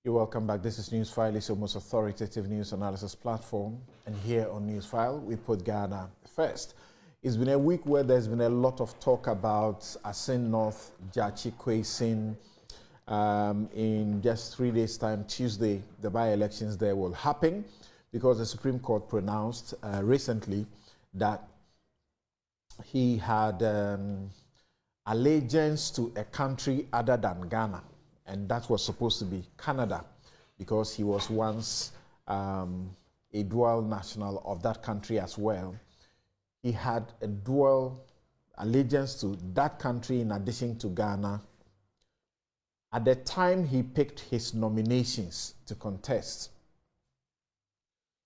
You're welcome back. This is Newsfile. It's your most authoritative news analysis platform. And here on Newsfile, we put Ghana first. It's been a week where there's been a lot of talk about Assin North, Gyampo. In just 3 days' time, Tuesday, the by-elections there will happen because the Supreme Court pronounced recently that he had allegiance to a country other than Ghana. And that was supposed to be Canada because he was once a dual national of that country as well. He had a dual allegiance to that country in addition to Ghana. At the time he picked his nominations to contest.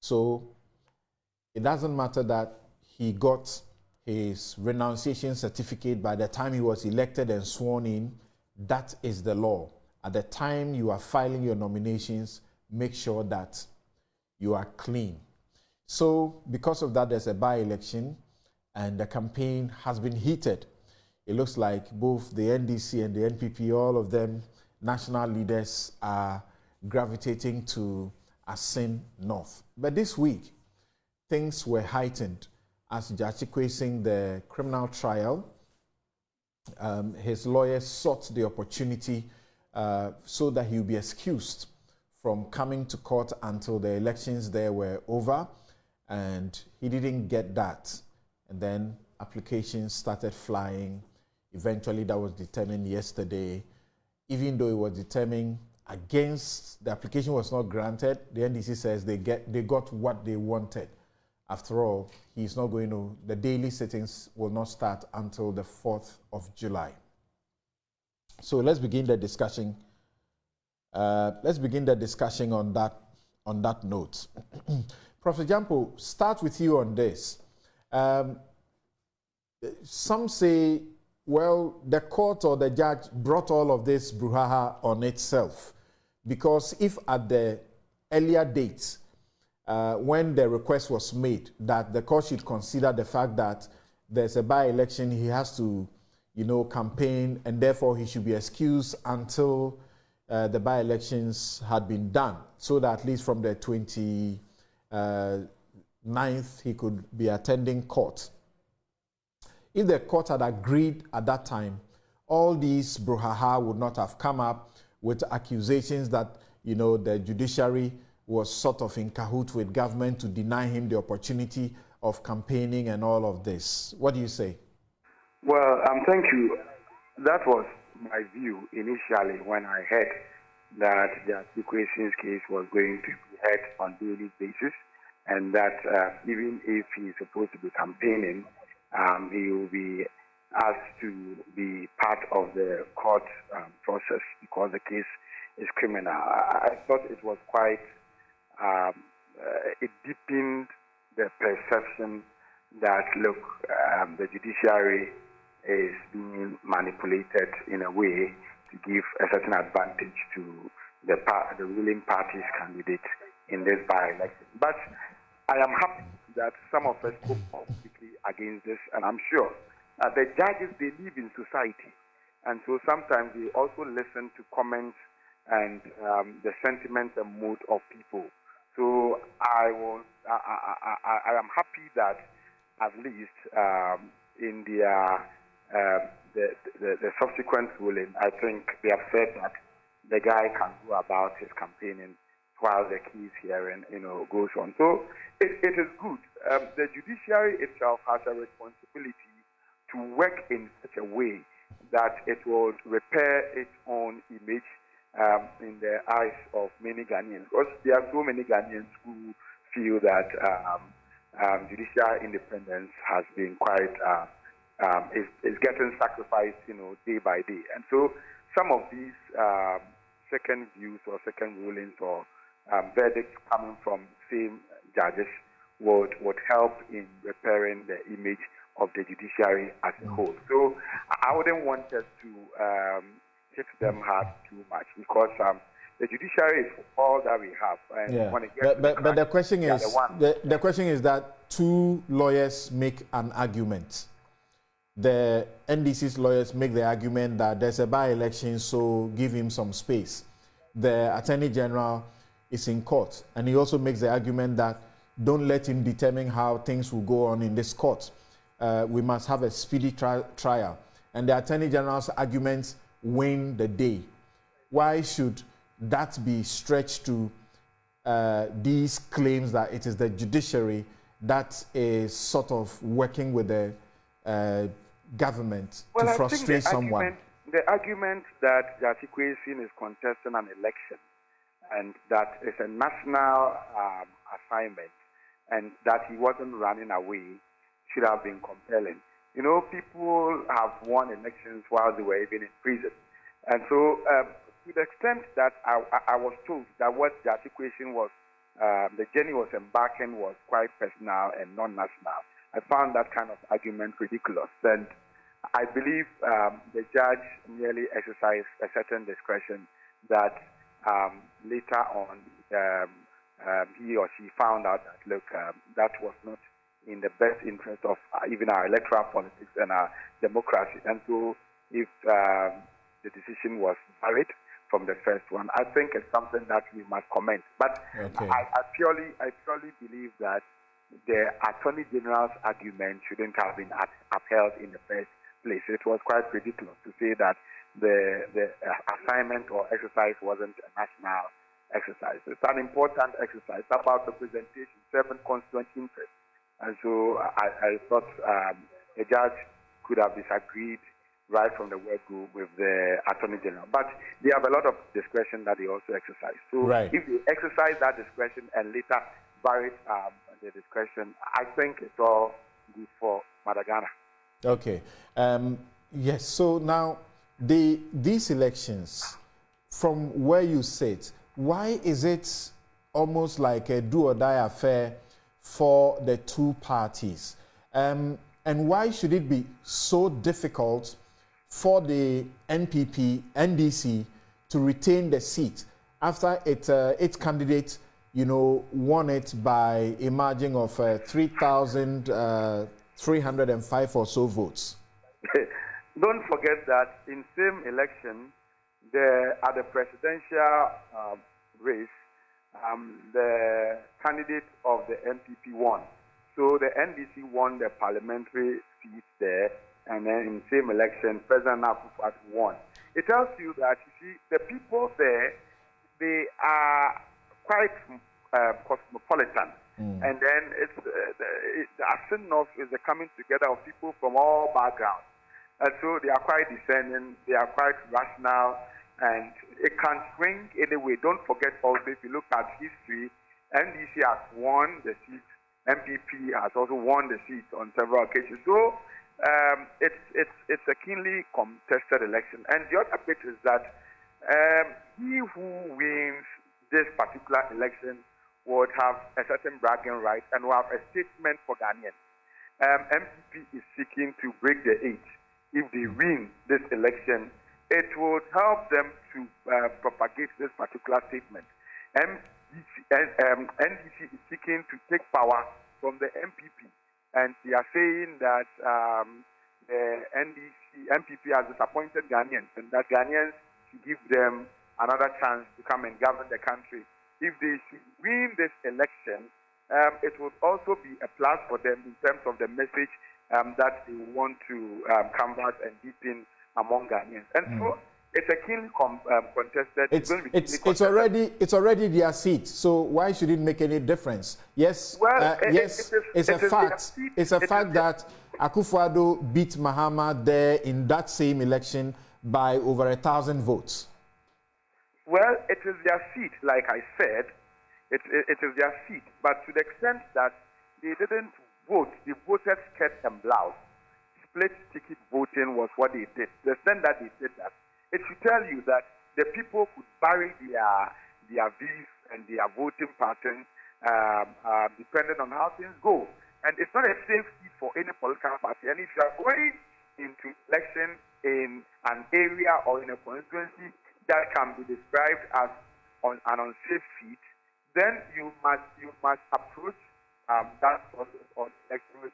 So it doesn't matter that he got his renunciation certificate by the time he was elected and sworn in. That is the law. At the time you are filing your nominations, make sure that you are clean. So because of that, there's a by-election and the campaign has been heated. It looks like both the NDC and the NPP, all of them, national leaders are gravitating to Assin North. But this week, things were heightened as Gyampo the criminal trial. His lawyers sought the opportunity so that he would be excused from coming to court until the elections there were over, and he didn't get that. And then applications started flying. Eventually that was determined yesterday. Even though it was determined against, the application was not granted, the NDC says they got what they wanted. After all, he's not going to, the daily sittings will not start until the 4th of July. So let's begin the discussion. On that note. Prof. Gyampo, start with you on this. Some say, well, the court or the judge brought all of this brouhaha on itself, because if at the earlier date, when the request was made that the court should consider the fact that there's a by-election, he has to, campaign, and therefore he should be excused until the by-elections had been done, so that at least from the 29th he could be attending court. If the court had agreed at that time, all these brouhaha would not have come up with accusations that, the judiciary was sort of in cahoots with government to deny him the opportunity of campaigning and all of this. What do you say? Well, thank you. That was my view initially when I heard that Gyampo's case was going to be heard on daily basis, and that even if he's supposed to be campaigning, he will be asked to be part of the court process because the case is criminal. I thought it was quite, it deepened the perception that, look, the judiciary is being manipulated in a way to give a certain advantage to the ruling party's candidate in this by-election. But I am happy that some of us spoke publicly against this, and I'm sure the judges, they live in society, and so sometimes they also listen to comments and the sentiments and mood of people. So I am happy that at least in the subsequent ruling, I think they have said that the guy can go about his campaigning while the case hearing, goes on. So it is good. The judiciary itself has a responsibility to work in such a way that it will repair its own image in the eyes of many Ghanaians. Because there are so many Ghanaians who feel that judicial independence has been quite is getting sacrificed, day by day. And so some of these second views or second rulings or verdicts coming from same judges would help in repairing the image of the judiciary as a whole. So I wouldn't want us to hit them hard too much, because the judiciary is all that we have. And when it gets but the question is, the question is that two lawyers make an argument. The NDC's lawyers make the argument that there's a by-election, so give him some space. the Attorney General is in court. And he also makes the argument that don't let him determine how things will go on in this court. We must have a speedy trial. And the Attorney General's arguments win the day. Why should that be stretched to these claims that it is the judiciary that is sort of working with the government to frustrate someone? The argument that Gyampo is contesting an election and that it's a national assignment and that he wasn't running away should have been compelling. You know, people have won elections while they were even in prison. And so, to the extent that I was told that what Gyampo was, the journey was embarking was quite personal and non-national, I found that kind of argument ridiculous. And I believe the judge merely exercised a certain discretion that later on he or she found out that, look, that was not in the best interest of even our electoral politics and our democracy. And so if the decision was valid from the first one, I think it's something that we must comment. But okay. I purely believe that the Attorney General's argument shouldn't have been upheld in the first place. It was quite ridiculous to say that the assignment or exercise wasn't a national exercise. It's an important exercise about representation, serving constituent interests. And so I thought the judge could have disagreed right from the word go with the Attorney General. But they have a lot of discretion that they also exercise. So right. If they exercise that discretion and later vary the discretion, I think it's all good for Madagascar. Okay. Yes, so now these elections, from where you sit, why is it almost like a do-or-die affair for the two parties? And why should it be so difficult for the NPP, NDC, to retain the seat after its candidate, won it by a margin of 3,305 or so votes? Don't forget that in same election, at the presidential race, the candidate of the NPP won. So the NDC won the parliamentary seat there, and then in the same election, President Akufo won. It tells you that, you see, the people there, they are quite cosmopolitan. And then the Assin North is the coming together of people from all backgrounds. And so they are quite discerning, they are quite rational, and it can swing anyway. Don't forget also, if you look at history, NDC has won the seat, NPP has also won the seat on several occasions. So it's a keenly contested election. And the other bit is that he who wins this particular election would have a certain bragging right and will have a statement for Ghanaians. NPP is seeking to break the 8. If they win this election, it would help them to propagate this particular statement. NDC is seeking to take power from the NPP, and they are saying that the NPP has disappointed Ghanaians, and that Ghanaians should give them another chance to come and govern the country. If they should win this election, it would also be a plus for them in terms of the message that they want to canvass and deepen among Ghanaians. And so it's a keenly contested. It's already their seat. So why should it make any difference? Yes. Well, it's a fact. It's a fact that Akufo-Addo beat Mahama there in that same election by over 1,000 votes. Well, it is their seat, like I said. It is their seat. But to the extent that they didn't vote, they voted skirt and blouse. Split ticket voting was what they did. The extent that they did that, it should tell you that the people could vary their views and their voting patterns depending on how things go. And it's not a safe seat for any political party. And if you are going into election in an area or in a constituency that can be described as an unsafe seat, then you must approach that process of election with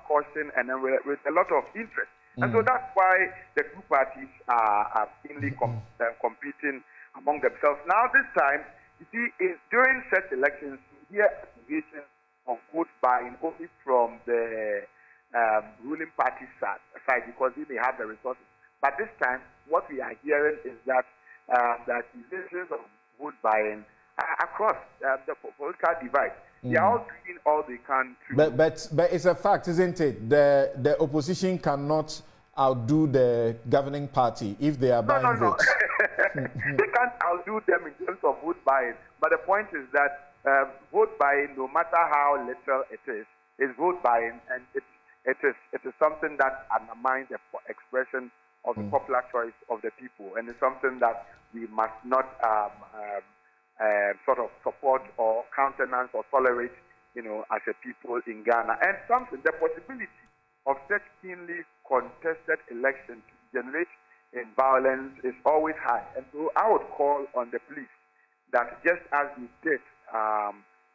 caution and then with a lot of interest. And so that's why the two parties are keenly competing among themselves. Now, this time, you see, during such elections, you hear accusations of vote buying only from the ruling party side because they may have the resources. But this time, what we are hearing is that the accusations of vote buying across the political divide. They are all doing all they can to. But it's a fact, isn't it? The opposition cannot outdo the governing party if they are buying votes. They can't outdo them in terms of vote buying. But the point is that vote buying, no matter how little it is vote buying, and it is something that undermines the expression of the popular choice of the people, and it's something that we must not sort of support or countenance or tolerate, as a people in Ghana. And the possibility of such keenly contested elections to generate in violence is always high. And so I would call on the police that just as we did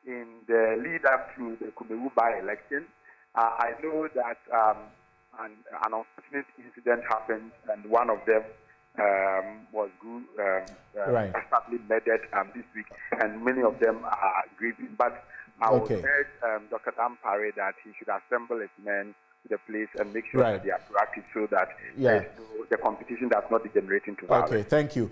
in the lead up to the Kumewu by-election, I know that an unfortunate incident happened, and one of them was sadly murdered this week, and many of them are grieving. But I would urge Dr. Dampare that he should assemble his men to the place and make sure that they are proactive so that the competition does not degenerate into violence. Okay, thank you.